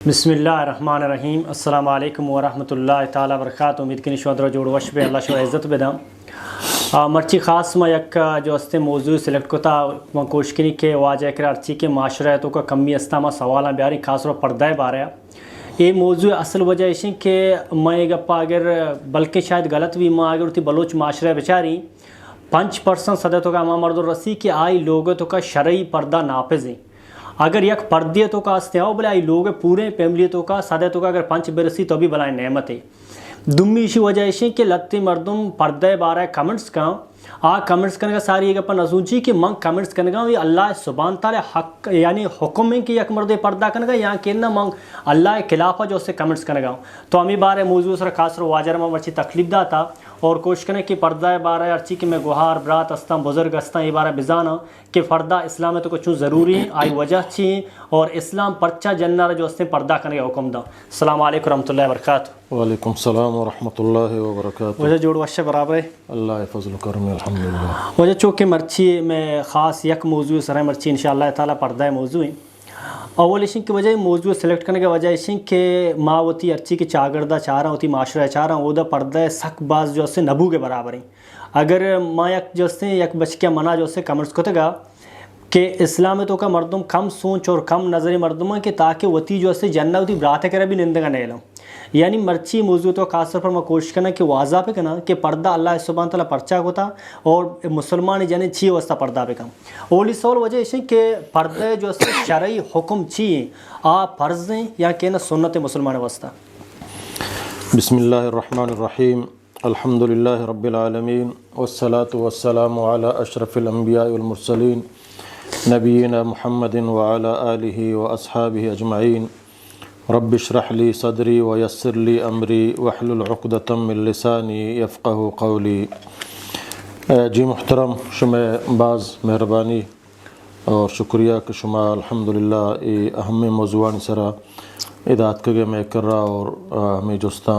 بسم اللہ الرحمن الرحیم السلام علیکم ورحمۃ اللہ تعالیٰ وبرکاتہ. امید کنی شودر جوڑ وش بے اللہ شو عزت بدم مرچی خاص میں یک جو استے موضوع سلیکٹ کتا میں کوشش کنی کہ واجہ کرا ارچی کے معاشرہ تو کا کمی استامہ سوالاں بیاری خاص رو پردہ بارے یہ موضوع اصل وجہ اسی کہ میں گپا اگر بلکہ شاید غلط بھی میں اگر تی بلوچ معاشرہ بیچاری 5% صدتوں کا مرد الرسی کہ آئی لوگ تو کا شرعی پردہ نافذ ہیں. اگر یک پردیتوں کا استعمال بلائی لوگ پورے فیملیتوں کا صدتوں کا اگر 5 برسی تو بھی بلائیں نعمت ہے. دمی اسی وجہ اسی کہ لتی مردم پردے بارہ کمنٹس کا کمنٹس کرنے کا ساری ایک اپنا نسوچی کہ من کمنٹس کرنے کا اللہ سبحانہ تعالی حق یعنی حکم ہے کہ یک مرد پردہ کرنے کا یا کہ نہ من اللہ خلافہ جو اس سے کمنٹس کرنے کا تو ہمیں بارے موضوع سر خاص رو واجر میں مرچی تکلیف دا تھا اور کوشش کریں کہ پردہ بارہ ارچی کہ میں گوہار برات استم بزرگ استم یہ بارہ بزانا کہ پردہ اسلام تو کچھ ضروری ہے آئی وجہ چی اور اسلام پرچہ جنہ جو اس نے پردہ کرنے کا حکم دا. السلام علیکم ورحمۃ اللہ وبرکاتہ. وعلیکم السلام ورحمۃ اللہ وبرکاتہ. وجہ جوڑ وش برابر اللہ فضل و کرم الحمدللہ. وجہ چونکہ مرچی میں خاص یک موضوع سر مرچی انشاءاللہ تعالی پردہ موضوع ہے. اول اشن کی وجہ موضوع سلیکٹ کرنے کی وجہ اشن کہ ماں ہوتی ارچی کی چاگردہ چاہ رہا ہوتی معاشرہ چاہ رہا وہ دا پردہ سک باز جو سے نبو کے برابر ہیں. اگر ماں یک جو سے یک بچ کے منع جو سے کمنٹس کو تگا کہ اسلام تو کا مردم کم سوچ اور کم نظری مردم ہے کہ تاکہ وتی جو سے جنہ ہوتی برات کرے بھی نندگا نہیں لوں یعنی مرچی موضوع تو خاص طور پر میں کوشش کرنا کہ واضح پہ کرنا کہ پردہ اللہ سبحانہ تعالیٰ پرچہ ہوتا اور مسلمان جانے چھی واسطہ پردہ پہ کم اولی سوال وجہ اس کہ پردے جو سے شرعی حکم چھی فرض ہیں یا کہ نہ سنت مسلمان واسطہ. بسم اللہ الرحمن الرحیم الحمدللہ رب العالمین والصلاة والسلام علی اشرف الانبیاء والمرسلین نبینا محمد وعلی آلہ واصحابہ اجمعین. رب اشرح لی صدری ویسر لی امری واحلل عقدۃ من لسانی یفقہ قولی. جی محترم شما بعض مہربانی اور شکریہ کہ شما الحمدللہ اہم موضوعان سرا ادات کگے میں کر رہا اور ہمیں جستا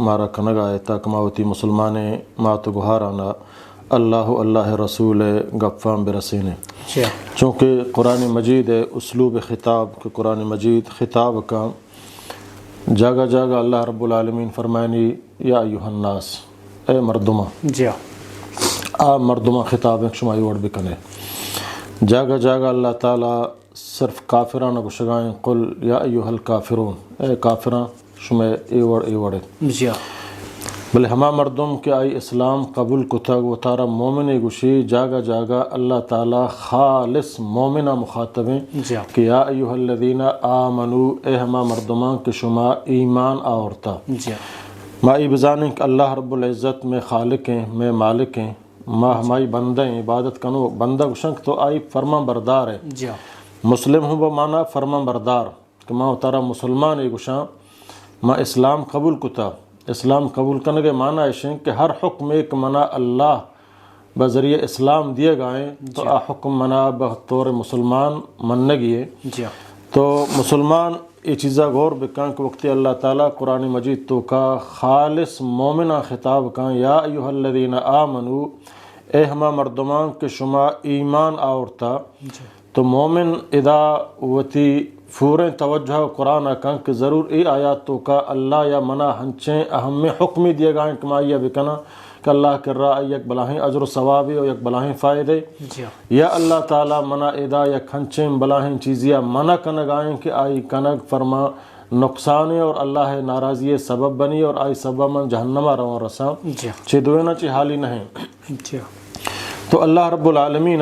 مارا کنگا ہے تاکہ ماوتی مسلمانے مات گہارانا اللہ اللہ رسول گفام برسینے. چونکہ قرآن مجید اسلوب خطاب کہ قرآن مجید خطاب کا جاگا جاگا اللہ رب العالمین فرمائنی یا ایوہ الناس اے مردمہ جی مردمہ خطاب ایک شمائی وڑ بکنے جاگا جاگا اللہ تعالیٰ صرف کافران کو شگائیں قل یا ایوہ الکافرون اے کافران شمائی ایوڑ جی بلے ہما مردم کہ آئی اسلام قبول کتا و تارا مومن گوشی جاگا جاگا اللہ تعالیٰ خالص مومنہ مخاطبیں کہ یا ایوہ الذین آمنو اے ہما مردمان کہ شما ایمان آورتا. ما ای بزانیں کہ اللہ رب العزت میں خالق ہیں میں مالک ہیں ما ہمائی بندہ ہیں عبادت کنو بندہ گوشنک تو آئی فرما بردار ہے. مسلم ہوں بمانا فرما بردار کہ ما تارا مسلمان ہے گوشاں ما اسلام قبول کتا. اسلام قبول کرنے کے معنی ہے کہ ہر حکم ایک منع اللہ بذریعہ اسلام دیے گئے تو حکم منع بطور مسلمان مننے گئے. تو مسلمان یہ چیزہ غور بکن کہ وقتی اللہ تعالیٰ قرآن مجید تو کا خالص مومنہ خطاب کا یا ایوہ الذین آمنو اے ہما مردمان کہ شما ایمان آورتا. تو مومن ادا وتی فوریں توجہ قرآن کن کہ ضرور ای آیاتوں کا اللہ یا منع ہنچیں اہم حکمی دیے گائیں کہ مائیہ بکنا کہ اللہ کر رہا یک بلاہیں عجر و ثوابی اور یک بلاہیں فائدے یا اللہ تعالیٰ منع ادا یک ہنچیں بلاہیں چیزیاں منع کنگائیں کہ آئی کنگ فرما نقصان اور اللہ ناراضی سبب بنی اور آئی سبب من جہنمہ رواں رساں چھ دوینا چھ حالی نہیں. تو اللہ رب العالمین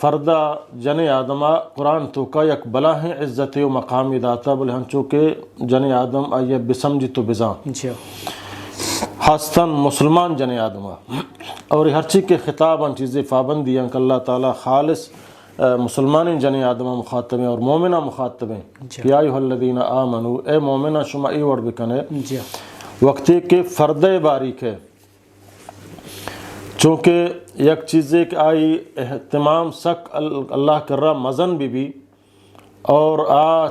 فردہ جن آدمہ قرآن تو کا یک بلاہیں عزت و مقامی داتا بلے ہم چونکہ جن آدم آئیے بسمجی تو بزان خاصتاً مسلمان جن آدمہ اور ہر چیز کے خطاب ان چیزیں پابندی ہیں کہ اللہ تعالیٰ خالص مسلمان جن آدمہ مخاطبیں اور مومنہ مخاطبیں یا ایوہ الذین آمنو اے مومنہ شما ای وڑ بکنے وقتی کہ فردہ باریک ہے چونکہ یک چیزیں کہ آئی اہتمام سک اللہ کر رہا مزن بھی اور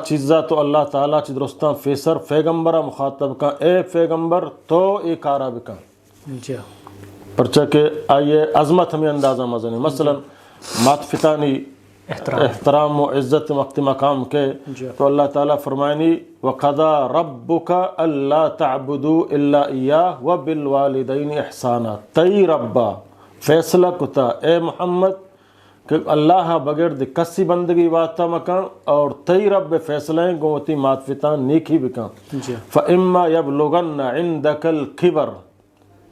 چیزہ تو اللہ تعالیٰ چی درستان فیسر پیغمبرہ مخاطب کا اے پیغمبر تو ایک کارا بکن پرچہ کہ آئیے عظمت ہمیں اندازہ مزن ہے. مثلا مات فتانی احترام و عزت وقت مقام کے، تو اللہ تعالیٰ فرمائنی وَقَضَى رَبُّكَ أَلَّا تَعْبُدُوا إِلَّا إِيَّاهُ وَبِالْوَالِدَيْنِ إِحْسَانًا، تئی ربا فیصلہ کتا اے محمد کہ اللہ بغیر دی کسی بندگی واتا مکان، اور تئی رب فیصلیں گوتی ماتفتان نیکی بکان۔ فَإِمَّا يَبْلُغَنَّ عِنْدَكَ الْكِبَرَ،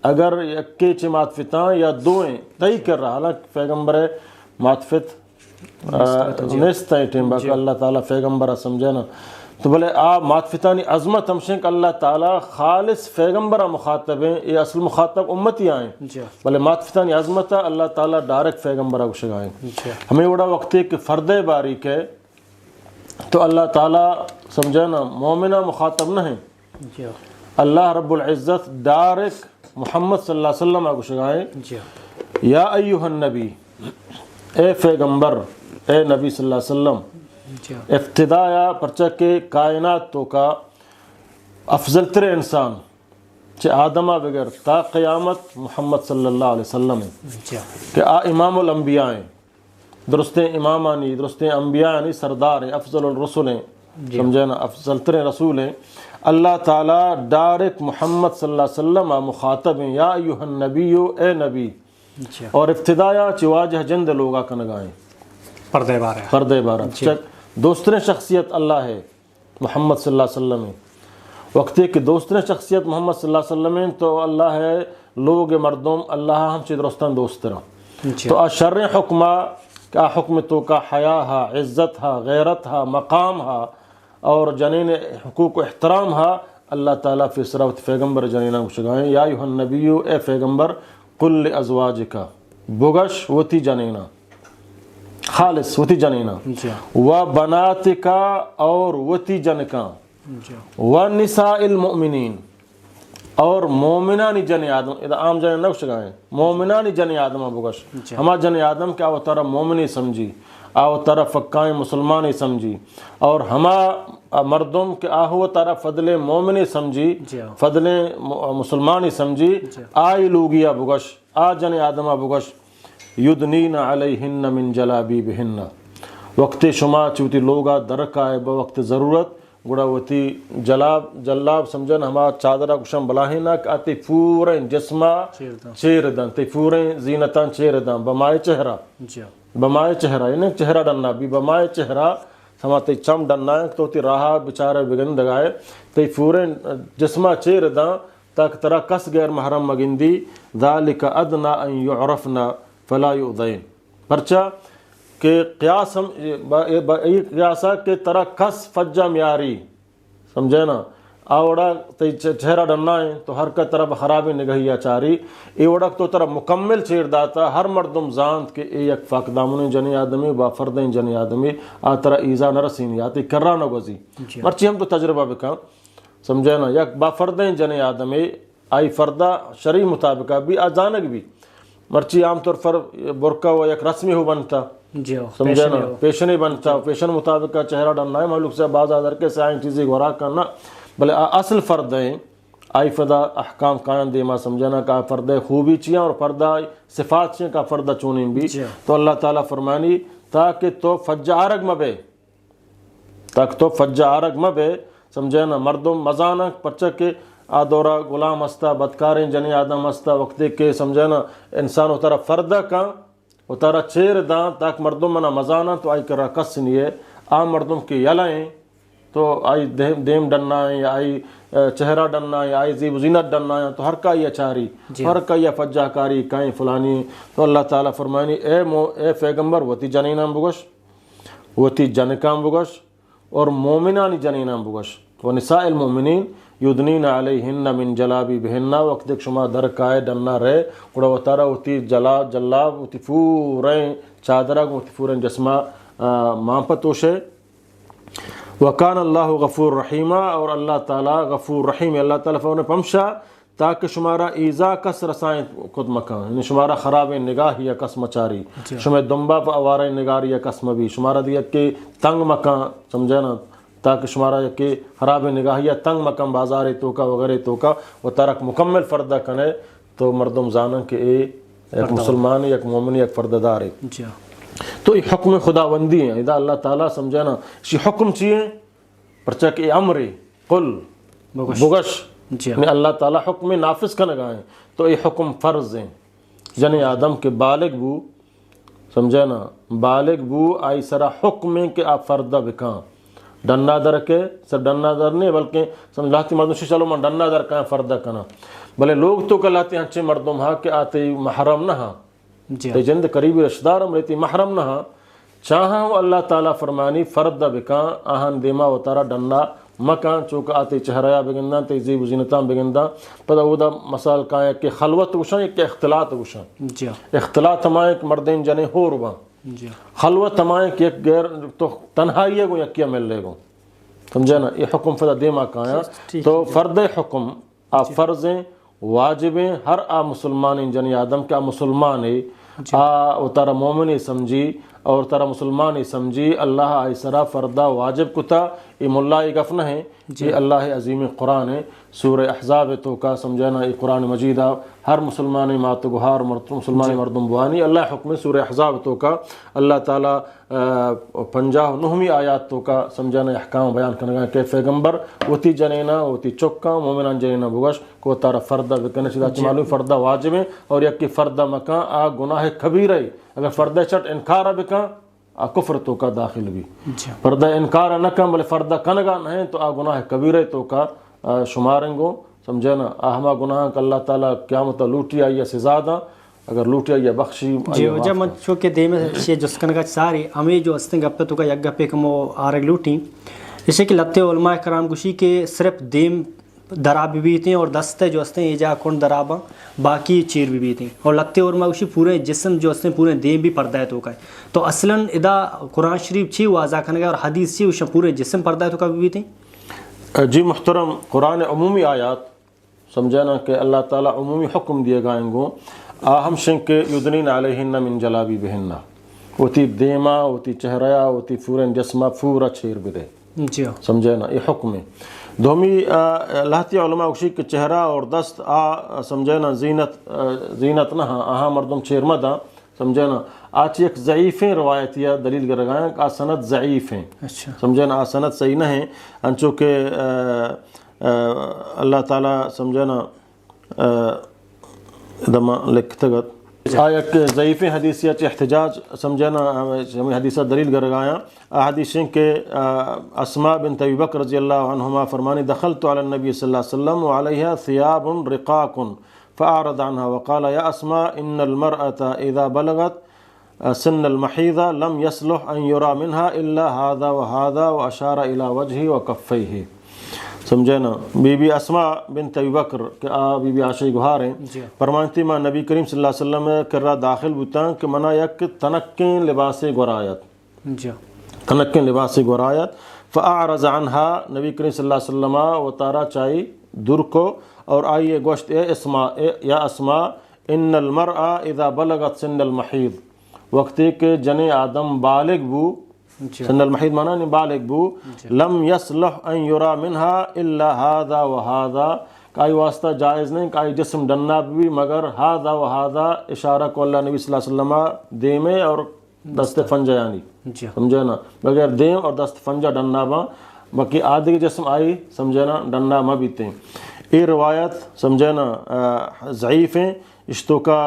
اگر یکی چی ماتفتان یا دوئیں تئی کر رہا، حالانکہ پیغمبر ماتفت نیست ہے ٹیم باقی اللہ تعالیٰ پیغمبرہ سمجھے نا، تو بلے ماتفتانی عظمت ہمشن کہ اللہ تعالیٰ خالص پیغمبرہ مخاطب ہیں، یہ اصل مخاطب امتی آئیں، بلے ماتفتانی عظمت اللہ تعالیٰ ڈائریکٹ پیغمبرہ کو شگائیں۔ ہمیں بڑا وقت ہے کہ فرد باریک ہے تو اللہ تعالیٰ سمجھے نا مومنہ مخاطب نہ ہیں، اللہ رب العزت ڈائریکٹ محمد صلی اللہ علیہ وسلم کو شگائیں، یا ایوہ النبی، اے پیغمبر، اے نبی صلی اللہ علیہ وسلم، ابتدایا پرچہ کے کائنات تو کا افضل تر انسان چہ آدمہ بغیر تا قیامت محمد صلی اللہ علیہ وسلم ہے کہ امام الانبیاء ہیں، درستیں امامانی، درستیں انبیاءانی، سردار ہیں، افضل الرسول ہیں، سمجھے نا، افضل تر رسول ہیں۔ اللہ تعالیٰ ڈائریکٹ محمد صلی اللہ علیہ وسلم مخاطب ہیں، یا ایوہ النبی، اے نبی، اور ابتدایا چواجہ جند لوگا کنگائیں پردے بارہ دوستر شخصیت اللہ ہے محمد صلی اللہ علیہ وسلم ہے، وقتی کہ دوستر شخصیت محمد صلی اللہ علیہ وسلم ہے تو اللہ ہے لوگ مردم اللہ ہم چی درستان دوسترا، تو شر حکمہ کا حکم تو کا حیا ہا، عزت ہا، غیرت ہا، مقام ہا، اور جنین حقوق و احترام ہا، اللہ تعالیٰ فی صراوت پیغمبر جنینہ کو شگائیں، یا ایوہ النبی، اے پیغمبر، قل لازواجکا، بگش وتی جنینہ، خالص وتی جنینہ، و بناتکا، اور وتی جنکا، و نساء المؤمنین، اور مومنانی جن آدم، اذا عام جن نہ شگائیں، مومنانی جن آدم بگش، ہما جن آدم کہ آو ترہ مومنی سمجھی، آو ترہ فقائیں مسلمانی سمجھی، اور ہما مردم کہ آہو ترہ فضل مومنی سمجھی، فضل مسلمانی سمجھی، آئی لوگیا بگش، آ جن آدم بگش، یدنین علیہن من جلابیبہن، وقت شما چوتی لوگا درکائے بوقت ضرورت گوڑا وتی جلاب سمجھن ہما چادرہ کشم بلاہینا کہ آتی پوریں جسمہ چیر دن، تی پوریں زینتان چیر دن، بمائے چہرہ، بمائے چہرہ، یعنی چہرہ ڈننا بھی بمائے چہرہ، ہما تی چم ڈننا ہے تو تی راہا بچارہ بگن دگائے، تی پوریں جسمہ چیر دن تاک ترہ کس غیر محرم مگندی، ذالک ادنا ان یعرفنا فلا یؤذین، پرچہ کہ قیاس ہم قیاسا کہ ترہ کس فجہ میاری، سمجھے نا، آوڑا تی چہرہ ڈننا ہے تو ہر کا طرف خرابی نگہیا چاری، ای وڑک تو ترہ مکمل چیر داتا، ہر مردم زانت کہ ای یک فاقدامون جنی آدمی با فردین جنی آدمی آ ترہ ایزا نرسینی آتی کرا نگوزی، مرچی ہم تو تجربہ بکا، سمجھے نا، یک با فردین جنی آدمی آئی فردہ شرعی مطابقہ بھی آزانک بھی، مرچی عام طور پر برکہ و یک رسمی ہو بنتا، سمجھے نا، پیشنی بنتا، پیشن مطابقہ چہرہ ڈننا ہے، معلوم سے بعض آدھر کے سائن چیزیں گورا کرنا، بلے اصل فرد ہیں آئی فردہ احکام قائم دیما، سمجھنا کہ فردہ خوبی چیئیں اور فردہ صفات چیئیں کہ فردہ چونیں بھی، تو اللہ تعالیٰ فرمانی تاکہ تو فجہ آرگ مبے، تاکہ تو فجہ آرگ مبے، سمجھنا، مردم مزانک پرچہ کے آدورا غلام استا، بدکاریں جنی آدم استا، وقتی کے سمجھنا انسان اتارا فردہ کا اتارا چیر داں تاک مردم منا مزانہ تو آئی کرا کس نہیں ہے، عام مردم کی یلائیں تو آئی دیم ڈننا ہے، یا آئی چہرہ ڈننا ہے، یا آئی زیب زینت ڈننا ہے، تو ہر کا یہ چاری، ہر کا یہ فجہ کاری کائیں فلانی، تو اللہ تعالیٰ فرمائنی اے پیغمبر وتی جنینام بگش، وتی جنکام بگش، اور مومنانی جنینام بگش، ونساء المؤمنین یدنین علیہن من جلابیبہن، وقت ایک شما درکائے ڈننا رہے گوڑا وطارہ وتی جلاب وتی پوریں چادرہ وتی پوریں جسمہ مانپتوشے، وکان اللہ غفور رحیمہ، اور اللہ تعالیٰ غفور رحیم، اللہ تعالیٰ فرمانے پمشا تاکہ شمارا ایزا کس رسائیں خود مکان، یعنی شمارا خراب نگاہ یا کس مچاری، شمار دنبا پا آوار نگار یا کس مبی، شمارا دیا کہ تنگ مکان، سمجھے نا، تاکہ شمارا کہ خراب نگاہ یا تنگ مکان بازار توکا وغیرہ توکا و ترک مکمل فردہ کنے، تو مردم زانن کہ ایک مسلمان ایک مومن ایک فردہ دار ہے۔ تو یہ حکم خداوندی ہیں. اذا اللہ تعالیٰ سمجھے نا اسی حکم چیئے پرچہ کہ امر قل بگش یعنی اللہ تعالیٰ حکم نافذ کا لگائیں تو یہ حکم فرض ہیں. جن آدم کے بالغ بو سمجھے نا بالغ بو آئی سرا حکم ہے کہ آپ فردہ بکاں ڈنا در کے سر ڈنا در نہیں بلکہ سمجھلاتی مردم سے چلو من ڈنا در کہاں فردہ کنا بلے لوگ تو کہلاتے ہیں اچھے مردم ہاں کہ آتے محرم نہ ہاں تے جند قریبی رشتہ دارم رہتی محرم نہ ہاں چاہاں اللہ تعالیٰ فرمانی فردہ بکاں آہن دیما و تارا ڈنا مکان چوک آتے چہریا بگندہ تے زیب و زینتان بگندہ پتہ وہ دا مسائل کہاں ہے کہ خلوت گوشاں یا کہ اختلاط گوشاں اختلاط ہمائیں کہ مردین جنے ہو رباں خلوت ہمائیں کہ ایک غیر تو تنہائی ہے گو یا کیا مل لے گو سمجھے نا یہ حکم فدا دیما کہاں ہے تو فرد حکم آپ فرضیں واجبیں ہر آ مسلمان جنی آدم کے آ مسلمان آ تارا مومن سمجھی اور تارا مسلمان سمجھی اللہ آئی سرا فردہ واجب کتا یہ ملا گفن ہے یہ اللہ عظیم قرآن ہے سورہ احزاب تو کا سمجھانا یہ قرآن مجید ہر مسلمان مات گہار مسلمان مردم بوانی اللہ حکم سورہ احزاب تو کا اللہ تعالیٰ 59 آیات تو کا سمجھانا احکام بیان کرنے گا کہ پیغمبر وتی جنینا وتی چکا مومنان جنینا بگش کو تارا فردہ بکنے سیدھا معلوم فردہ واجب ہے اور یک کی فردہ مکان آ گناہ کبیر ہے اگر فردہ چٹ انکار بکا آ کفر تو کا داخل بھی فردہ انکار نہ کم بلے فردہ کنگا نہیں تو آ گناہ کبیر تو کا شماریں گو سمجھے نا آہما گناہ کا اللہ تعالیٰ قیامت لوٹی آئی سزا دا اگر لوٹی آئی بخشی جی وجہ من چو کہ دے میں شیئے جس کنگا ساری ہمیں جو استنگ گپے تو کا یک گپے کمو آرگ لوٹی اسے کہ لتے علماء کرام گوشی کہ صرف دیم درابی بھی تھیں اور دستے جو استیں ایجا کون درابا باقی چیر بھی تھیں اور لتے علماء گوشی پورے جسم جو استیں پورے دیم بھی پردہ ہے تو کا تو اصلاً ادا قرآن شریف چھی واضح کنگا اور حدیث چھی وشا پورے جسم پردہ ہے تو کا بھی تھیں. جی محترم قرآن عمومی آیات سمجھانا کہ اللہ تعالیٰ عمومی حکم دیے گائیں گو آہم شنک یدنین علیہن من جلابی بہن وتی دیما وتی چہریا وتی فورن جسمہ پورا چھیر بدے جی سمجھانا یہ حکم ہے. دومی لاہتی علماء اکشی کہ چہرہ اور دست سمجھانا زینت نہ آہاں مردم چھیر مدہ سمجھانا آج ایک ضعیف روایت یا دلیل کر رہا ہے کہ سند ضعیف ہیں سمجھانا سند صحیح نہ ہیں انچو کہ اللہ تعالیٰ سمجھانا دما لکھتگت آیت ضعیف حدیث یا احتجاج سمجھانا حدیثہ دلیل کر رہا ہے حدیثیں کہ اسماء بنت ابی بکر رضی اللہ عنہما فرمانی دخلت علی النبی صلی اللہ علیہ وسلم وعلیہا ثیاب رقاق فأعرض عنها وقال يا أسماء إن المرأة إذا بلغت سن المحيضة لم يصلح أن يرى منها إلا هذا وهذا وأشار إلى وجهه وكفيه سمجھنا بی بی اسماء بنت ابی بکر کہ بی بی عائشہ گہار ہیں فرمانتی ماں نبی کریم صلی اللہ علیہ وسلم کر رہا داخل بوتا کہ منا یک تنکین لباس گورایت تنکین لباس گورایت فأعرض عنها نبی کریم صلی اللہ علیہ وسلم و تارا چاہی دور کو اور آئیے گوشت یا اسماء ان المرأة اذا بلغت سن المحیض وقتی کہ جن آدم بالغ بو سن المحیض مانا نہیں بالغ بو لم يصلح ان يرى منها الا هذا وهذا کائی واسطہ جائز نہیں کائی جسم ڈننا بھی مگر هذا وهذا اشارہ کو اللہ نبی صلی اللہ علیہ وسلم دیمے اور دست فنجہ یعنی سمجھے نا بغیر دیم اور دست فنجہ ڈننا با باقی آدھے جسم آئی سمجھے نا ڈننا ما بیتے ہیں. یہ روایت سمجھنا ضعیف ہیں اشتو کا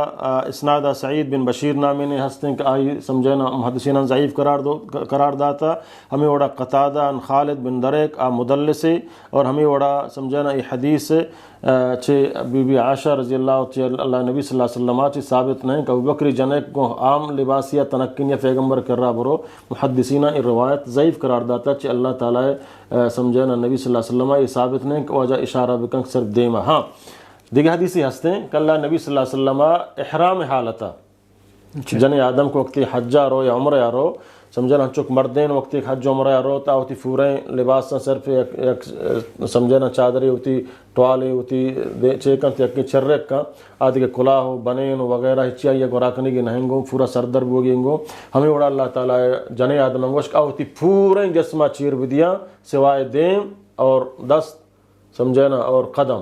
اسنادہ سعید بن بشیر نامی نے ہستیں کہ آئی سمجھنا محدثین ضعیف قرار داتا ہمیں وڑا قتادہ ان خالد بن دریک مدلسی اور ہمیں وڑا سمجھنا یہ حدیث چھے بی بی عائشہ رضی اللہ نبی صلی اللہ علیہ وسلم چھے ثابت نہیں کہ ابو بکر جنک کو عام لباسیہ تنکین یا پیغمبر کر رہا برو محدثینہ یہ روایت ضعیف قرار داتا چھے اللہ تعالیٰ سمجھنا نبی صلی اللہ علیہ وسلم یہ ثابت نہیں کہ وجہ اشارہ بکنگ صرف دیما. ہاں دیگر حدیثی ہستے ہیں کہ اللہ نبی صلی اللہ علیہ وسلم احرام حالتا جن آدم کو وقتی حجہ رو یا عمرہ رو سمجھنا چک مردین وقتی حج عمرہ رو تا ہوتی فوریں لباس صرف ایک سمجھنا چادری ہوتی ٹوالی ہوتی چیکن تیکی چرک کا آدھے کے کلا ہو بنین وغیرہ ہچی آئیے کو راکنے کی نہنگو پورا سردر بوگی انگو ہمیں وڑا اللہ تعالیٰ جن آدم انگوش کا ہوتی پوریں جسمہ چیر بدیا سوائے دیم اور دست سمجھنا اور قدم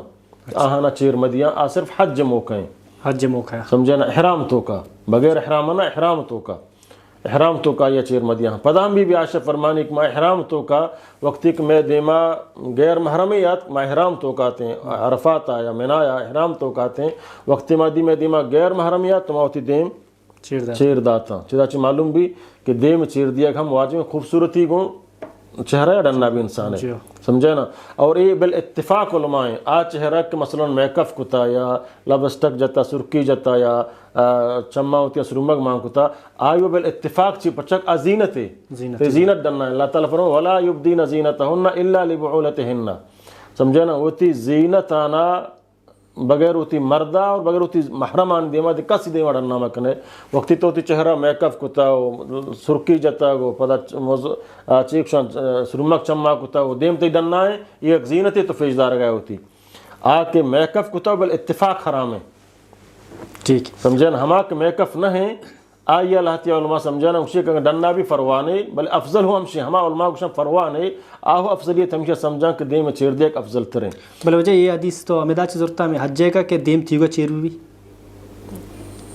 آہانا چیر مدیاں صرف حج موقع ہیں حج موقع سمجھنا احرام تو کا بغیر احرام نہ احرام تو کا احرام تو کا یا چیر مدیاں پدام بھی عائشہ فرمانی کہ ما احرام تو کا وقتی کہ میں دیما غیر محرمیات ما احرام تو کہتے ہیں عرفات یا منا یا احرام تو کہتے ہیں وقتی ما دی میں دیما غیر محرمیات تو ہوتی دیم چیر داتا چنانچہ معلوم بھی کہ دیم چیر دیا کہ ہم واجب خوبصورتی گوں چہرہ ڈننا بھی انسان ہے سمجھے نا اور یہ بالاتفاق علماء ہیں آ چہرہ کہ مثلا میکف کتا یا لبسٹک جتا سرکی جتا یا چما ہوتی ہے سرمگ ماں کتا آئیو بالاتفاق چی پچک زینت ہے زینت ڈننا ہے اللہ تعالیٰ فرمو ولا یبدین زینتہن الا لبعولتہن سمجھے نا ہوتی زینت آنا بغیر ہوتی مردہ اور بغیر ہوتی محرمان دیما دی کسی دیما ڈننا مکنے وقتی تو ہوتی چہرہ میکف کتا سرکی جتا گو پدا چیک شان سرمک چما کتا وہ دیم تی ڈننا ہے یہ ایک زینت تو فیجدار گئے ہوتی آکے میکف کتا بالاتفاق حرام ہے ٹھیک سمجھنا ہما کہ میکف نہ ہیں آئی اللہ تعالیٰ علماء سمجھانا اسی کہ ڈننا بھی فروانے بل افضل ہو ہمشی ہما علماء کو فروانے آہو افضلیت ہمشی سمجھا کہ دیم چیر دیا کہ افضل تریں بل وجہ یہ حدیث تو امیدہ چیز ضرورتا میں حجے کا کہ دیم تیگو چیر بھی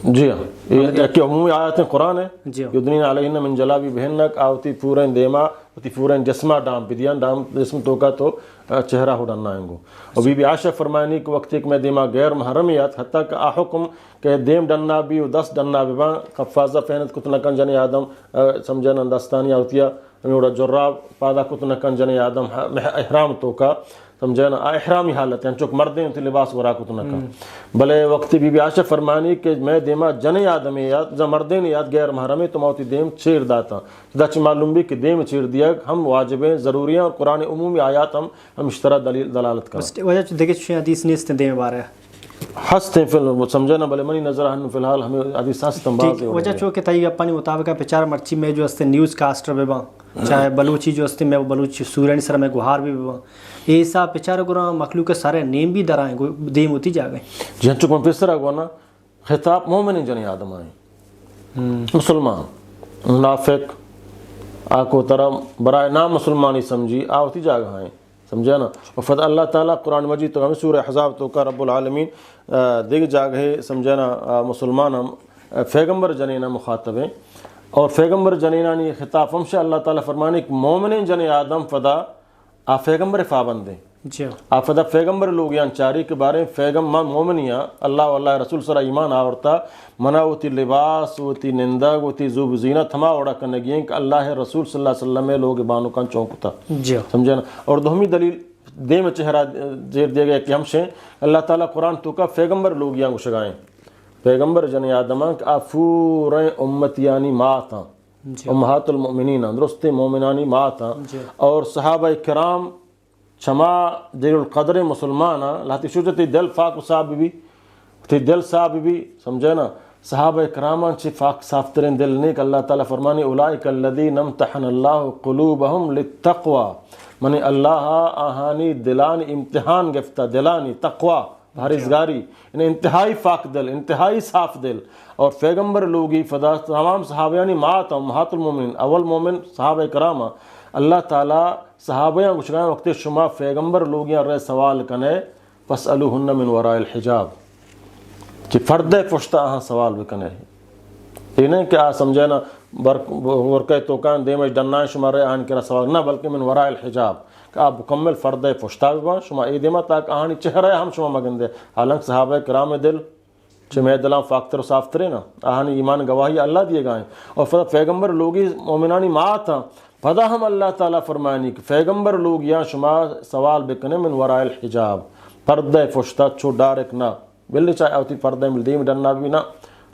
جی ہاں یہ کہ عمومی آیات قرآن ہے جی ہاں یدنین علیہن من جلابی بہنک آوتی پورن دیما ہوتی پورن جسمہ ڈام پیدیان ڈام جسم تو کا تو چہرہ ہو ڈننا ہے گو اور بی بی عائشہ فرمائنی کہ وقت ایک میں دیما غیر محرمیات حتیٰ کہ حکم کہ دیم ڈننا بھی و 10 ڈننا بھی با قفازہ فینت کتنکن جن آدم سمجھنا دستانی آوتیا ہمیں جراب پادا کتنکن جن آدم احرام تو کا سمجھنا احرامی حالت ہیں چونکہ مردیں انتی لباس ورا کتنکن بلے وقت بی بی عائشہ فرمانی کہ میں دیما جن آدم یاد جا مردیں یاد غیر محرمی تو موتی دیم چیر داتا دا چی معلوم بھی کہ دیم چیر دیا ہم واجبیں ضروری ہیں اور قرآن عمومی آیات ہم اشترا دلالت کریں وجہ چو دیکھے چوشیں حدیث نیستیں دیم بارے ہیں ہستے فی الحال سمجھنا بلے منی نظر آہن فی الحال ہمیں حدیث ہستم بازے ہو وجہ چو کہ تائی اپنی مطابقہ پچار مرچی میں جو ہستے نیوز کاسٹر بے باں چاہے بلوچی جو ہستے میں وہ بلوچی سورینی سر میں گوھار بھی بے باں ایسا پچار گرہ مخلوق سارے نیم بھی درائیں دیم ہوتی جا گئے جہاں چکہ میں پیسر آگوا نا خطاب مومن جنی آدم آئیں مسلمان منافق آکو ترہ برائے نام مسلمانی سمجھی آوتی جا گئے ہیں سمجھا نا وفد اللہ تعالیٰ قرآن مجید تو ہمیں سورہ احزاب تو کا رب العالمین دیکھ جاگے سمجھا نا مسلمان ہم پیغمبر جنینہ مخاطب ہیں اور پیغمبر جنینہ نے خطاب ہمشہ اللہ تعالیٰ فرمانے کہ مومن جن آدم فدا آپ پیغمبر پابند ہیں آپ فدا پیغمبر لوگ یہاں چاری کے بارے پیغمبر مومنیاں اللہ واللہ رسول صلی ایمان آورتا منع ہوتی لباس ہوتی نندگ ہوتی زوب زینت ہما اوڑا کنگیں کہ اللہ رسول صلی اللہ علیہ وسلم میں لوگ بانو کان چونکتا سمجھے نا اور دوہمی دلیل دے میں چہرہ زیر دیا گیا کہ ہمشیں اللہ تعالیٰ قرآن تو کا پیغمبر لوگ یہاں گشگائیں پیغمبر جن آدماں کہ آفوریں امتیانی ماتاں امہات المؤمنین درست مومنانی ماتاں اور صحابہ کرام چھما دیر القدر مسلمانہ لاتی شجتی دل فاق صاحب بھی تی دل صاحب بھی سمجھے نا صحابہ اکرامان چی فاق صافترین دل نیک اللہ تعالیٰ فرمانی اولائک الذین امتحن اللہ قلوبہم للتقوی منی اللہ آہانی دلانی امتحان گفتہ دلانی تقوی پرہیزگاری انہیں انتہائی فاق دل انتہائی صاف دل اور پیغمبر لوگی فدا تمام صحابیانی مات امہات المومنین اول مومن صحابہ کرامہ اللہ تعالیٰ صحابیاں گشگائیں وقت شما پیغمبر لوگیاں رہ سوال کنے فاسألوہن من وراء الحجاب کہ فرد پشتہ آہاں سوال بکنے یہ نہیں کہ آ سمجھے نا ورکے توکان دیمش ڈنائیں شما رہ آہن کرا سوال نہ بلکہ من وراء الحجاب کہ آپ مکمل فرد پشتہ بھی بان شما ای دیما تاک آہانی چہرہ ہم شما مگن دے حالانکہ صحابہ کرام دل چمہ دلان فاکتر و صافترے نا آہانی ایمان گواہی اللہ دیے گائیں اور فدا پیغمبر لوگی مومنانی مات ہیں فدا ہم اللہ تعالیٰ فرمانی کہ پیغمبر لوگ یا شما سوال بکنے من وراء الحجاب پردہ پشتہ چھو ڈارک نہ بلی چاہے آتی پردہ ملدیم ڈننا بھی نہ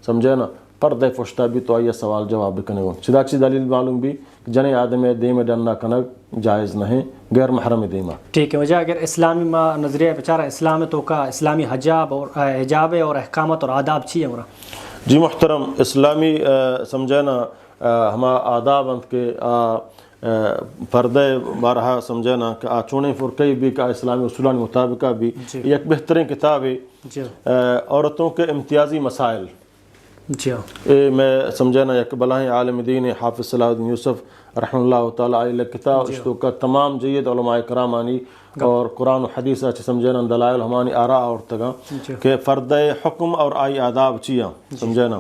سمجھے نا پردہ پشتہ بھی تو آئیے سوال جواب بکنے ہوں چیدہ چیز دلیل معلوم بھی جنے آدم دیم ڈننا کنگ جائز نہیں غیر محرم دیما ٹھیک ہے وجہ اگر اسلامی نظریہ بچارہ اسلام تو کا اسلامی حجاب اور احکامت اور آداب چی ہے مرا جی محترم اسلامی سمجھے نا ہما آداب انت کے پردہ بارہا سمجھے نا کہ چونے فرقی بھی کا اسلامی اصولان مطابقہ بھی ایک بہترین کتاب ہے عورتوں کے امتیازی مسائل میں سمجھے نا یک بلاہیں عالم دین حافظ صلاح الدین یوسف رحمہ اللہ تعالیٰ علیہ کتاب اس کا تمام جید علماء کرام آنی اور قرآن و حدیث اچھے سمجھے نا دلائل ہمانی آراء اور تگا کہ فرد حکم اور آئی آداب چیاں سمجھے نا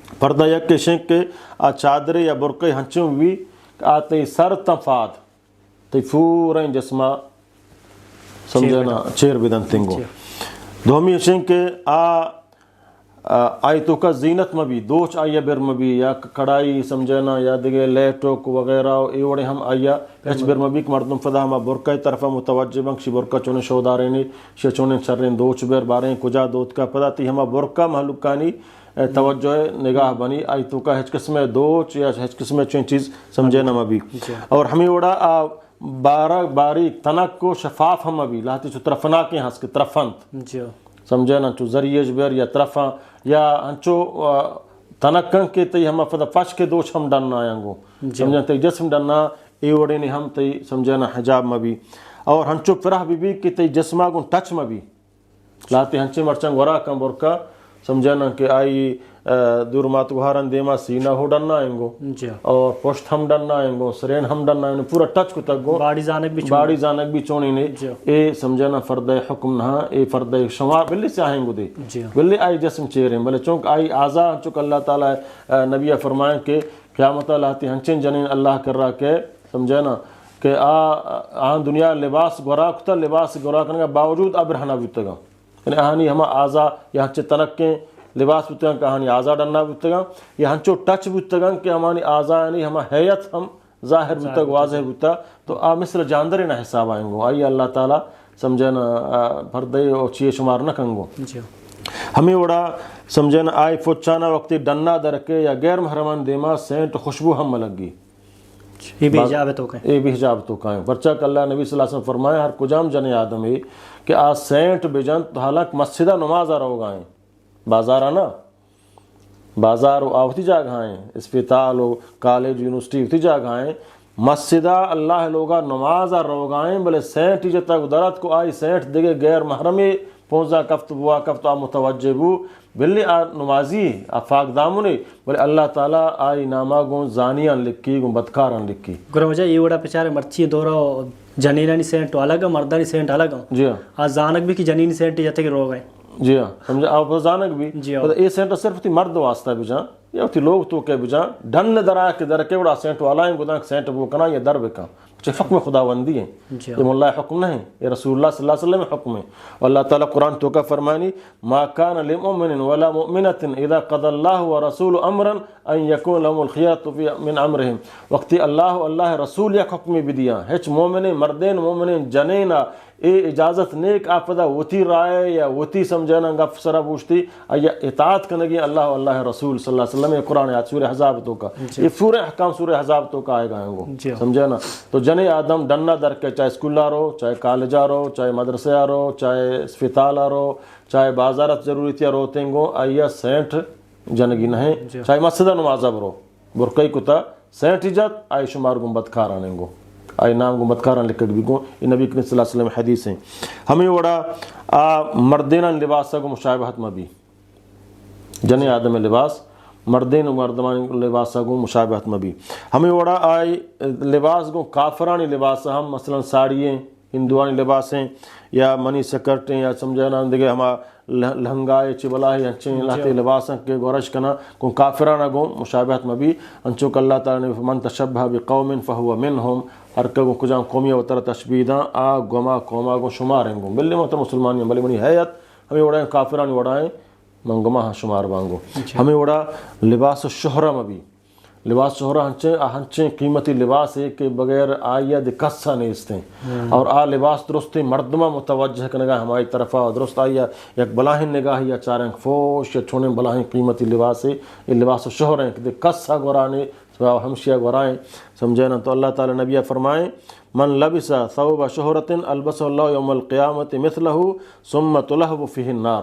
پردہ یک کے شنک کے آ چادرے یا برقے ہنچوں بھی آتے سر تفاد تی فوریں جسمہ سمجھے نا چیر بدن تنگو دومی شنک کے آئی تو کا زینت مبی دوچ آیا بر مبی یا کڑائی سمجھے نا یا دیگے لیٹوک وغیرہ ایوڑے ہم آیا ہچ بر مبی کہ مردم فدا ہما برکہ طرفہ متوجہ بنک شی برکہ چونے شودارینی شی چونے چرین دوچ بر باریں کجا دوت کا پدا تی ہما برکہ محلوکانی توجہ نگاہ بنی آئی تو کا ہچ قسم دوچ یا ہچ قسم چین چیز سمجھے نا مبی اور ہمیں وڑا باریک تنک کو شفاف ہم مبی لاتی چو طرفنا کے ہنس کے طرفنت سمجھے نا چو ذریعہ بیر یا طرفاں یا ہنچو تنکن کے تی ہم فدا فش کے دوچ ہم ڈننا آئیں گو سمجھے تی جسم ڈننا ایوڑے نے ہم تی سمجھے نا حجاب مبی اور ہنچو پرہ بی کی تی جسمہ گن ٹچ مبی لاتی ہنچے مرچنگ ورا کم برکا سمجھے نا کہ آئی دور مات گوھارن دیما سینہ ہو ڈننا آئیں گو اور پوشت ہم ڈننا آئیں گو سرین ہم ڈننا آئیں گو پورا ٹچ کو تک گو باڑی زانک بھی چونی نے اے سمجھے نا فرد حکم نہا اے فرد شمار بلی سے آئیں گو دے بلی آئی جسم چیریں بلے چونک آئی آزا چونک اللہ تعالیٰ نبی فرمائیں کہ قیامت لاتی ہنچین جنین اللہ کر رہا کہ سمجھے نا کہ آن دنیا لباس گورا کتا لباس گورا کرنے کا باوجود اب رہنا بیتگا یعنی آہانی ہما آزا یا ہنچے تنکیں لباس بیتگا کہ آہانی آزا ڈننا بیتگا یا ہنچو ٹچ بیتگا کہ ہمانی آزا یعنی ہما حیت ہم ظاہر بیتگا واضح بیتگا تو مثل جاندرے نہ حساب آئیں گو آئی اللہ تعالیٰ سمجھے نا پردے اور چیئے شمار نہ کنگو ہمیں وڑا سمجھے نا آئی فوچانا وقتی ڈننا درکے یا غیر محرمان دیما سینٹ خوشبو ہم لگی یہ بھی حجابت ہو کہیں یہ بھی حجابت ہو کہیں برچہ کہ اللہ نبی صلی اللہ علیہ وسلم فرمائے ہر کجام جن آدم ہے کہ آج سینٹ بجن تو حالانکہ مسجدہ نماز آ رہو گائیں بازار آنا بازار آوتی جا گائیں اسپیتال ہو کالج یونیورسٹی ہوتی جا گائیں مسجدہ اللہ لوگا نماز آ رہو گائیں بلے سینٹ ہی جتا درد کو آئی سینٹ دیگے غیر محرمی پونزا کفت بوا کفت آ متوجہ بو بلی آ نمازی افاق دامنی بلے اللہ تعالیٰ آئی نامہ گون زانیان لکھی گون بدکاران لکھی گرہ وجہ یہ وڑا پچارے مرچی دورا جنینانی سینٹ الگ مردانی سینٹ الگ جی ہاں آج زانک بھی کی جنینی سینٹ جاتے کہ رو گئے جی ہاں سمجھا آپ زانک بھی یہ سینٹ صرف تھی مرد واسطہ بھی جان یا تھی لوگ تو کہ بھی جان ڈھن درا کے در کے وڑا سینٹ والا ہیں گوداں سینٹ وہ کنا یہ در بکا حکم خداوندی ہیں یہ مولا حکم نہیں یہ رسول اللہ صلی اللہ علیہ وسلم حکم ہے واللہ تعالیٰ قرآن تو کا فرمانی ما کان لمؤمن ولا مؤمنۃ اذا قضى الله ورسوله امرا ان يكون لهم الخيار من امرهم وقتی اللہ رسول یا حکم بھی دیا ہچ مومن مردین مومن جنینا اے اجازت نیک آپدا وتی رائے یا وتی سمجھنا گف سرا پوچھتی یا اطاعت کنگی اللہ رسول صلی اللہ علیہ وسلم قرآن آیات سورہ احزاب تو کا یہ پورے احکام سورہ احزاب تو کا آئے گا گو سمجھنا تو جنے آدم ڈننا در کے چاہے اسکولہ رو چاہے کالجہ رو چاہے مدرسہ رو چاہے اسپتالہ رو چاہے بازارت ضروریتیا رو تنگو آئیا سینٹ جنگی نہیں چاہے مسجدہ نمازہ برو برکئی کتا سینٹ جت آئی شمار گنبت کھارانے گو آئی نام گنبت کھاران لکھ بھی گو یہ نبی کریم صلی اللہ علیہ وسلم حدیث ہیں ہمیں وڑا مردینہ لباسہ کو مشابہت میں بھی جنے آدم لباس مردین و مردمان لباسہ کو مشابہت میں بھی ہمیں وڑا آئی لباس کو کافرانی لباسہ ہم مثلا ساڑییں ہندوانی لباسیں یا منی سکرٹیں یا سمجھانا دیکھے ہما لہنگائے چبلاہی انچیں لاتے لباساں کے گورش کنا کن کافرانہ گو مشابہت میں بھی انچوک اللہ تعالیٰ نے من تشبہ بقوم فہو منہم ہر کگو کجام قومیہ و تر تشبیداں آ گما قوما گو شماریں گو بلے محترم مسلمانی بلے منی حیات ہمیں وڑائیں کافرانی وڑائیں من گما ہاں شمار بانگو ہمیں وڑا لباس شہرہ میں بھی لباس شہرہ ہنچیں قیمتی لباس ہے کہ بغیر آئیہ دکسا نیستیں اور لباس درستی مردمہ متوجہ کنگا ہماری طرفہ درست آئیہ یک بلاہن نگاہ یا چارنگ فوش یا چھونے بلاہن قیمتی لباس ہے یہ لباس شہرہ ہیں کہ دکسا گورانے ہمشیہ گورائیں سمجھے نا تو اللہ تعالیٰ نبی فرمائیں من لبس ثوب شہرت البس اللہ یوم القیامت مثلہ ثم تلہب فیہ النار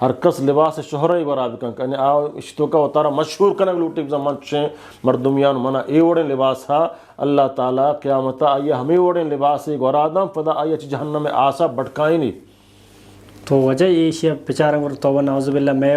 ہر کس لباس شہرہ ہی برابر کن اشتو کا وطارہ مشہور کنگ لوٹی بزا منچیں مردمیان منا اے وڑیں لباس ہا اللہ تعالیٰ قیامتا آئیے ہمیں وڑیں لباس گورادم پدا آئیے چی جہنم میں آسا بٹکائیں نہیں تو وجہ یہ شیئر پچارہ توبہ نعوذ باللہ میں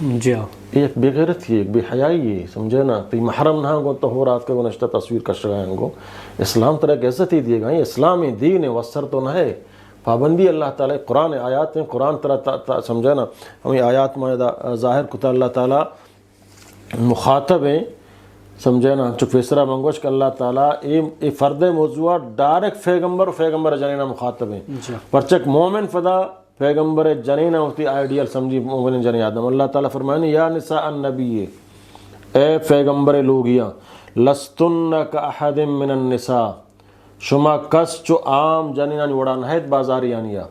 جی ہاں یہ ایک بے غیرت ہی ایک بے حیائی ہے سمجھے نا. تی محرم نہ گو تو ہو رات کا نشتہ تصویر کش رہا ہے گو. اسلام طرح کی عزت ہی دیے گا. یہ اسلام دین وسر تو نہ ہے پابندی اللہ تعالیٰ قرآن آیات ہیں قرآن طرح سمجھے نا ہمیں آیات میں ظاہر کتا اللہ تعالیٰ مخاطب ہیں سمجھے نا چو فیسرا منگوش کہ اللہ تعالیٰ یہ فرد موضوع ڈائریکٹ پیغمبر جنینہ مخاطب ہیں پرچک مومن فدا پیغمبر جنینہ ہوتی آئیڈیل سمجھی مومن جنین آدم. اللہ تعالیٰ فرمائیں یا نساء النبی اے پیغمبر لوگیاں لستن کا احد من النساء شما کس چو عام جنینانی وڑان ہے بازاری آنیا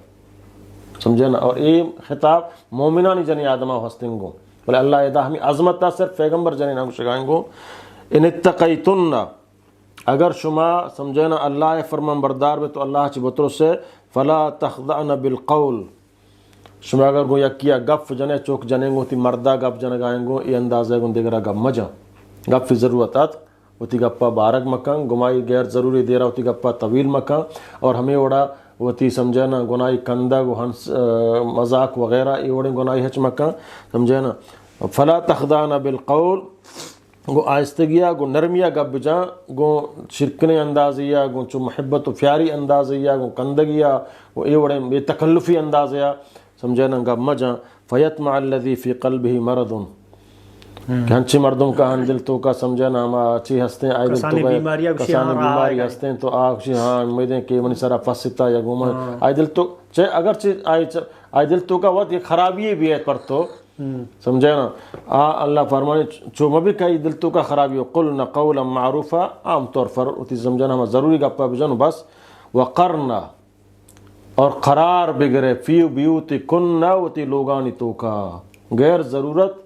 سمجھے نا. اور یہ خطاب مومنانی جنین آدمہ ہستنگو بلے اللہ ادا ہمیں عظمت تا صرف پیغمبر جنینہ کو شکائیں گو. ان اتقیتن اگر شما سمجھے نا اللہ فرمان بردار بے تو اللہ چی بطر سے فلا تخضعن بالقول شما اگر گو یکیا گف جنے چوک جنیں گو تی مردہ گف جنگ آئیں گو یہ اندازہ گو دیگرہ گف مجا گف فی ضرورتات ہوتی گپا بارک مکان گمائی غیر ضروری دے رہا ہوتی گپا طویل مکان اور ہمیں وڑا ہوتی سمجھے نا گنائی کندہ گو ہنس مذاق وغیرہ یہ وڑے گنائی ہچ مکان سمجھے نا. فلا تخضعن بالقول گو آہستگیا گو نرمیا گب جاں گو شرکنے اندازیا گو چو محبت و پیاری اندازیا گو کندگیا گو اے وڑے بے تکلفی اندازیا سمجھے نا گب مجاں فیطمع الذی فی قلبہ مرض کہ ہنچی مردوں کا ہن دل تو کا سمجھے نا ہم اچھی ہستے ہیں آئی دل تو کا کسانی بیماری ہستے ہیں تو آکشی ہاں امیدیں کہ منی سارا فستا یا گوما آئی دل تو چاہے اگر آئی دل تو کا وقت یہ خرابی بھی ہے پر تو سمجھے نا اللہ فرمانے چو مبی کئی دل تو کا خرابی ہو قلنا قولا معروفا عام طور پر اتی سمجھے نا ہم ضروری گپا بجانو بس وقرنا اور قرار بگرے فی بیوتی کننا وتی لوگانی تو کا غیر ضرورت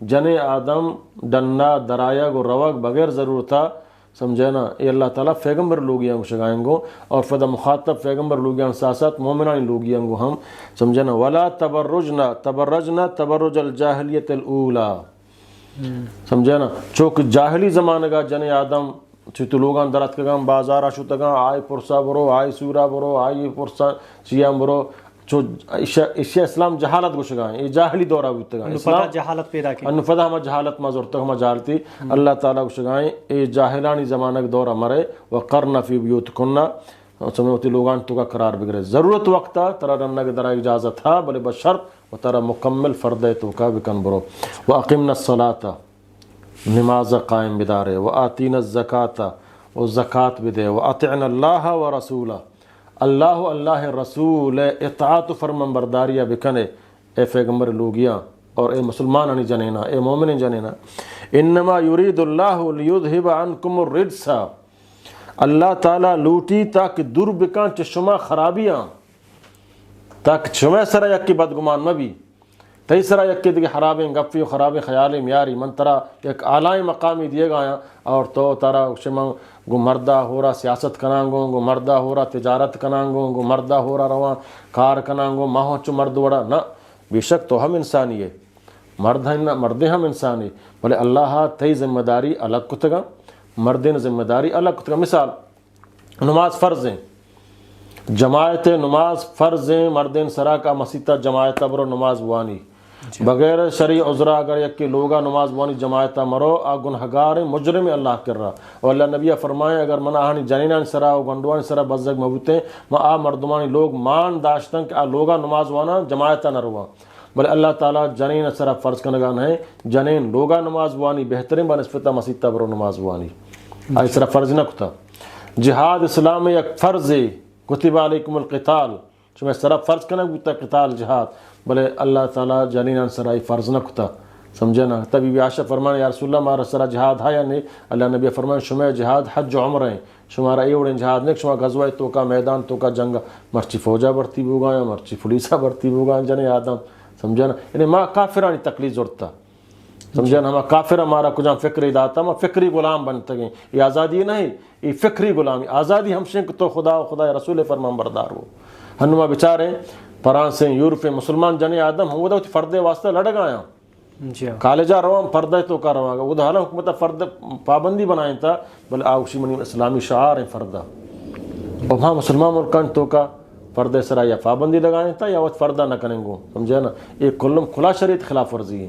جنے آدم ڈننا درایا گو روگ بغیر ضرورتا سمجھے نا یہ اللہ تعالیٰ پیغمبر لوگیاں کو شگائیں گو اور فدا مخاطب پیغمبر لوگیاں ساتھ ساتھ مومنانی لوگیاں گو ہم سمجھے نا ولا تبرجنا تبرج الجاہلیت الاولا سمجھے نا چوک جاہلی زمانہ کا جنے آدم چھتو لوگاں درات کگاں بازارہ شتگاں آئی پرسا برو آئی سورا برو آئی پرسا چیام برو چو اشیا اسلام جہالت کو شگائیں یہ جاہلی دورہ ہوتا گا اسلام جہالت پیدا کی انفدہ ہما جہالت ما زورتا ہما جہالتی اللہ تعالیٰ کو شگائیں یہ جاہلانی زمانہ کے دورہ مرے وقرنا فی بیوتکننا سمجھوتی لوگان تو کا قرار بگرے ضرورت وقتا ترہ رنہ کے درہ اجازت تھا بلے بشرط و ترہ مکمل فردے تو کا بکن برو وَأَقِمْنَا الصَّلَاةَ نماز قائم بدارے وَآتِينَ الزَّكَاةَ و زکاة بدے وَأَطِعْنَا اللَّهَ وَرَسُولَهُ اللہ رسول اطاعت و فرمان برداریہ بکنے اے پیغمبر لوگیاں اور اے مسلمانانی جنینا اے مومن جنینا. انما یرید اللہ لیذہب عنکم الرجس اللہ تعالیٰ لوٹی تاکہ دور بکان چھ شما خرابیاں تاکہ شما سرا یک کی بدگمان مبی تی سرا یک کی دیکھ خرابیں گفی و خرابیں خیالیں میاری من ترا یک اعلیٰ مقامی دیے گایا اور تو ترا شما گو مردہ ہو رہا سیاست کنانگو گو مردہ ہو رہا تجارت کنانگو گو مردہ ہو رہا رواں کار کنانگو ماہو چو مرد وڑا نا بے شک تو ہم انسانی ہے مرد ہم انسانی بلے اللہ تی ذمہ داری الگ کتگا مردین ذمہ داری الگ کتگا. مثال نماز فرض ہیں جماعت نماز فرض ہیں مردین سرا کا مسیطہ جماعت برو نماز وانی بغیر شرعی عذرہ اگر یک کہ لوگا نماز وانی جماعتہ مرو گنہگار مجرم اللہ کر رہا اور اللہ نبی فرمائے اگر منہ آہنی جنینان سرا و گنڈوان سرا بزرگ محبوتے ما مردمانی لوگ مان داشتن کہ لوگا نماز وانا جماعتہ نہ روا بلے اللہ تعالیٰ جنین سرا فرض کنگان ہے جنین لوگا نماز وانی بہترین بنسبتہ مسیطہ برو نماز وانی آئی سرا فرض نہ کتا. جہاد اسلام میں یک فرض کتب علیکم القتال چو میں سرا فرض کنگ بوتا قتال جہاد بلے اللہ تعالیٰ جنینان سرائی فرض نہ کتا سمجھے نا. تبھی بھی عائشہ فرمانے یا رسول اللہ مارا سرا جہاد ہے یا نہیں اللہ نبی فرمانے شما جہاد حج و عمر ہیں شمارا ایوڑیں جہاد نہیں شما غزوہ تو کا میدان تو کا جنگ مرچی فوجہ برتی بوگا یا مرچی پولیسہ برتی بوگا جنے آدم سمجھے نا. یعنی ماں کافرانی تکلیف ضرورتا سمجھے نا. ہما کافر ہمارا کچھ فکری داتا ہم فکری غلام بنتے گئے. یہ آزادی نہیں یہ فکری غلامی آزادی ہم شنک تو خدا رسول فرمان بردار ہو ہنما بیچارے پران سے یورپ مسلمان جنے آدم ہم وہ فردے واسطے لڑ گایا کالجہ روام پردہ تو کا رواں گا وہ حالا حکومت فرد پابندی بنائیں تھا بل آوشی منی اسلامی شعار ہیں فردہ اور وہاں مسلمان ملکان تو کا پردے سرا یا پابندی لگائیں تھا یا وہ فردہ نہ کریں گو سمجھے نا. یہ کلم کھلا شریعت خلاف ورزی ہے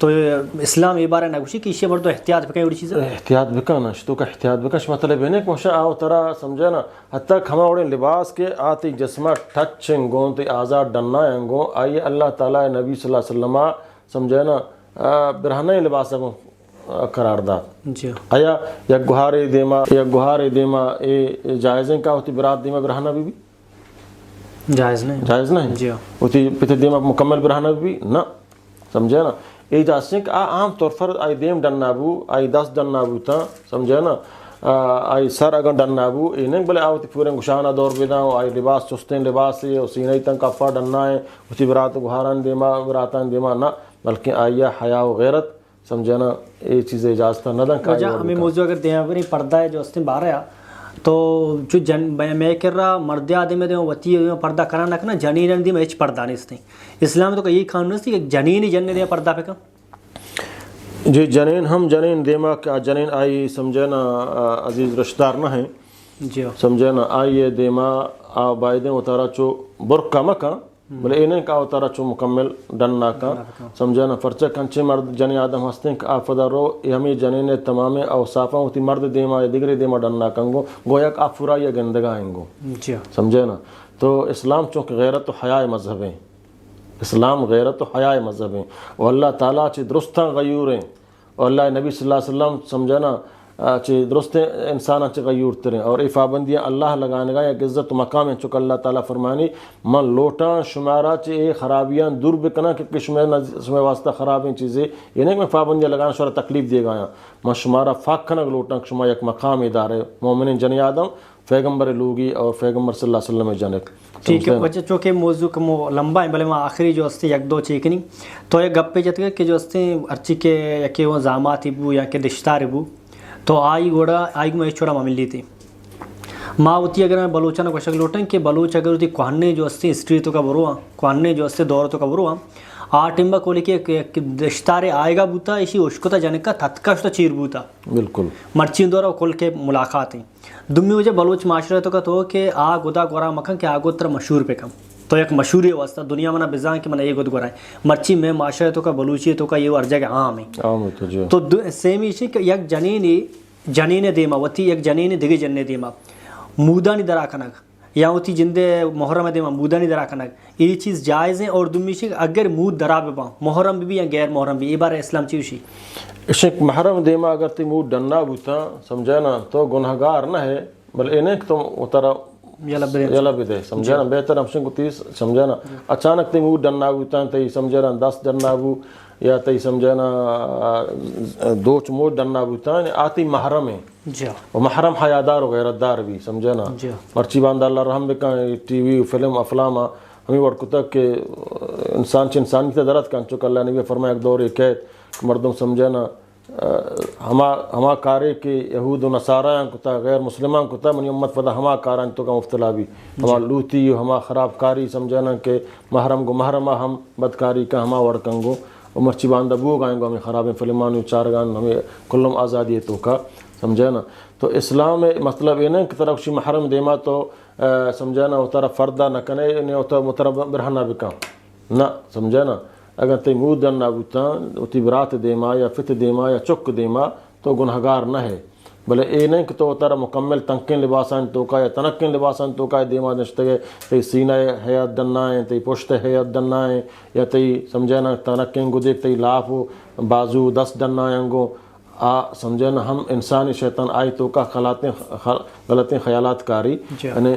تو اسلام یہ بارے نگوشی کہ اسے بردو احتیاط بکیں اڑی چیزیں احتیاط بکانا شتو کا احتیاط بکش مطلب ہے کہ مشا آو ترا سمجھے نا حتی کہ ہما اوڑے لباس کے آتی جسمہ ٹچ انگوں تی آزاد ڈننا انگوں آئیے اللہ تعالیٰ نبی صلی اللہ علیہ وسلم سمجھے نا برہنہ لباس اگوں قرار داد جی آیا یک گوہار دیما اے جائزیں کا ہوتی برات دیما برہنہ بھی جائز نہیں جائز نہیں جی ہوتی پتہ دیما مکمل برہنہ بھی نہ سمجھے نا ای جاسیں کہ عام طور پر آئی دیم ڈنابو آئی 10 ڈنابو تا سمجھے نا آئی سر اگر ڈنابو ای نہیں بلے آوتی پورے گشانہ دور بیداں آئی لباس چستیں لباس ہے سینہ تن کپا ڈننا ہے اسی برات گوہاران دیما براتان دیما نہ بلکہ آئیا حیا و غیرت سمجھے نا یہ چیزیں اجازت نہ دن وجہ ہمیں موضوع اگر دیں اگر پردہ ہے جو اس نے باہر آیا تو جو میں کر رہا مرد آدمی میں دیں وطی پردہ کرنا نہ جنین دی میں ہچ پردہ نہیں اس نے اسلام تو یہی قانون نہیں کہ جنین جن دیں پردہ پہ کم جی جنین ہم جنین دیما کہ جنین آئی سمجھے نا عزیز رشتار نہ ہیں جی سمجھے نا آئیے دیما آ بائدیں اتارا چو برکا مکا بلے انہیں کا اتارا چو مکمل ڈننا کا سمجھے نا فرچہ کنچے مرد جنی آدم ہستیں کہ آفدہ رو ہمیں جنین تمام اوصافاں ہوتی مرد دیما یا دیگری دیما ڈننا کنگو گویا کہ آپ فرا یا گندگا آئیں گو جی سمجھے نا تو اسلام چونکہ غیرت و حیاء مذہب ہیں اسلام غیرت و حیاء مذہب ہیں اور اللہ تعالیٰ چی درستاں غیور ہیں اور اللہ نبی صلی اللہ علیہ وسلم سمجھے نا چی درست انسانہ چی غیور تریں اور ای پابندیاں اللہ لگانے گا یا عزت و مقام ہیں چکہ اللہ تعالیٰ فرمانی من لوٹاں شمارا چی اے خرابیاں دور بکنا کہ شمار واسطہ خراب ہیں چیزیں یہ نہیں کہ میں پابندیاں لگانا شمارا تکلیف دے گا من شمارا فاق کنک لوٹاں کہ شمار یک مقام ادارے مومن جنی آدم پیغمبر لوگی اور پیغمبر صلی اللہ علیہ وسلم جنک ٹھیک ہے بچے چونکہ موضوع کا لمبا ہے بلے میں آخری جو ہستے یک دو چیکنی تو یہ گپ پہ جت گئے کہ جو ہستے ارچی کے یکی وہ زامات بو یا کہ رشتہ بو تو آئی گوڑا آئی میں چھوڑا مملی تھی ماں ہوتی اگر میں بلوچانہ کو شکل لوٹیں کہ بلوچ اگر ہوتی کوہنے جو ہستے ہسٹری تو کا بروا کوہنے جو ہستے دور تو کا بروا آٹمبا کولی کہ رشتارے آئے گا بوتا اسی اشکتا جانے کا تھتکش تو چیر بوتا بالکل مرچین دورا کل کے ملاقات ہیں دمی وجہ بلوچ معاشرے تو کا تو کہ آگ ادا گورا مکھن کہ آگو تر مشہور پہ کم تو ایک مشہور ہے واسطہ دنیا میں بزاں کہ من یہ گد گورا ہے مرچی میں معاشرے تو کا بلوچی تو کا یہ ارجہ کے عام ہے تو سیم اسی کہ یک جنین دیما وتی ایک جنین دیگے جننے دیما مودانی درا کنک یا ہوتی جندے محرم دیما مودانی درا کنک یہ چیز جائز ہیں اور دمی سے اگر مود درا بے باں محرم بھی یا غیر محرم بھی یہ بارے اسلام چیوشی اشک محرم دیما اگر تی مود ڈننا بوتا سمجھے نا تو گناہگار نہ ہے بل انہیں کہ تم اترا یلا بدے سمجھے نا بہتر ہم کو تیس سمجھے نا اچانک تی مود ڈننا بوتا تی سمجھے نا 10 ڈننا بو یا تی سمجھے نا 2 مود ڈننا بوتا آتی محرم ہے اور محرم حیادار و غیرت دار بھی سمجھے نا مرچی باندہ اللہ رحم بکا ٹی وی فلم افلامہ ہمیں وڑکتا کہ انسان چھ انسانی تا درد کن چکا اللہ نبی فرمایا ایک دور ایک مردم سمجھے نا ہما کارے کہ یہود و نصاراں کتا غیر مسلمان کتا منی امت فدا ہما کاران تو کا مفتلا بھی ہما لوتی ہما خراب کاری سمجھے نا کہ محرم گو محرمہ ہم بدکاری کا ہما وڑکن گو اور مرچی باندہ بو گائیں گو ہمیں خراب فلمانو چارگان ہمیں کلم آزادی تو کا سمجھے نا تو اسلام مطلب یہ نہیں کہ طرف شی محرم دیما تو سمجھے نا اتارا فردہ نہ کنے انہیں اتارا برہنہ بکا نہ سمجھے نا اگر تی مود نہ بوتا اتی برات دیما یا فت دیما یا چک دیما تو گنہگار نہ ہے بلے اے نہیں کہ تو اتارا مکمل تنکیں لباسان تو کا یا تنکیں لباسان تو کا دیما نشتگے تی سینہ حیات دننا ہے تی پشت حیات دننا ہے یا تی سمجھے نا تنکیں گو دیکھ تی لاف بازو 10 دننا ہے گو سمجھے نا ہم انسانی شیطان آئی تو کا غلطیں خیالات کاری یعنی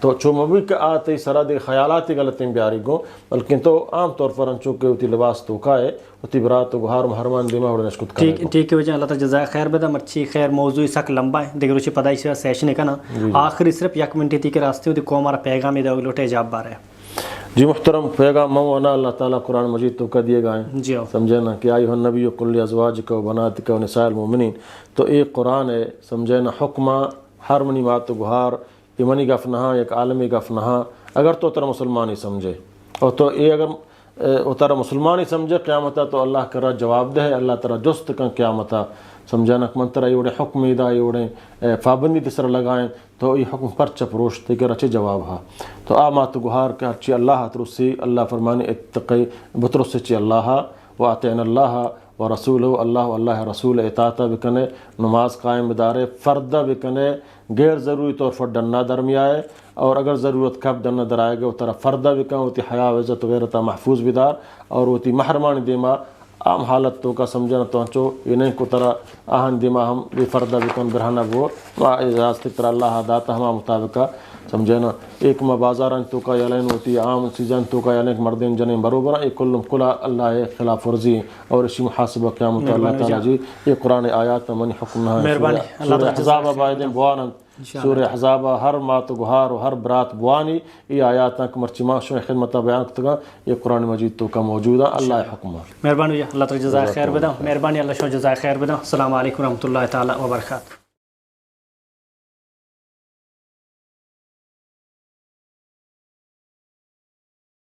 تو چومبی کہ آتی سرا دے خیالاتی غلطیں بیاری گو بلکہ تو عام طور پر انچو کہ ہوتی لباس تو کا ہے ہوتی برات و گوھار محرمان دیما ہوڑا نشکت کرے گو ٹھیک ہے وجہ اللہ تعالی جزائے خیر بدا مرچی خیر موضوع سک لمبا ہے دیکھ روچی پدائی سے سیشن ہے کنا آخری صرف 1 منٹ تھی کہ راستے ہوتی کو ہمارا پیغامی دے لوٹے جاب بار ہے جی محترم پیغام مونا اللہ تعالیٰ قرآن مجید تو کا دیے گئے جی سمجھے نا کہ آئیہ النبی قل ازواجک و بناتک و نساء المؤمنین تو ایک قرآن ہے سمجھے نا حکمہ ہر منی بات گوھار یہ منی گف نہا ایک عالمی گف نہا اگر تو ترا مسلمان ہی سمجھے اور تو یہ اگر ترا مسلمان ہی سمجھے قیامتا تو اللہ کرا جواب دے اللہ ترا جست کن قیامتا سمجھے نا من ترا یہ حکم دا یہ پابندی تسر لگائیں تو یہ حکم پر چپروش تے کہ رچے جواب ہا تو آمات گوھار کہ ہرچی اللہ ترسی اللہ فرمانی اتقی بترس چی اللہ و اطعن اللہ و رسول اللہ رسول اطاعت بکنے نماز قائم بدارے فردہ بکنے غیر ضروری طور پر ڈننا درمیائے اور اگر ضرورت کب ڈننا درائے گا وہ طرح فردہ بکن ہوتی حیا و عزت غیرتا محفوظ بدار اور ہوتی محرمانی دیما عام حالت تو کا سمجھنا تو یہ نہیں کو طرح آہن دیما ہم بھی فردہ بکن برہنہ وہ اجازت طرح اللہ داتا ہما مطابقہ سمجھنا ایک ما بازاران تو کا یلین ہوتی عام سیزن تو کا یلین مردین جنیں بروبر ایک کلم کلا اللہ خلاف ورزی اور اسی محاسبہ قیامت اللہ تعالیٰ جی یہ قرآن آیات من حکم نہ سورہ احزاب بائدن بوانن سورہ احزاب ہر مات گہار و ہر برات بوانی یہ آیات تک مرچما شو خدمت بیان کرتا یہ قرآن مجید تو کا موجود ہے اللہ حکم مہربانی اللہ تعالی جزائے خیر بدا مہربانی اللہ شو جزائے خیر بدا السلام علیکم ورحمۃ اللہ تعالی وبرکاتہ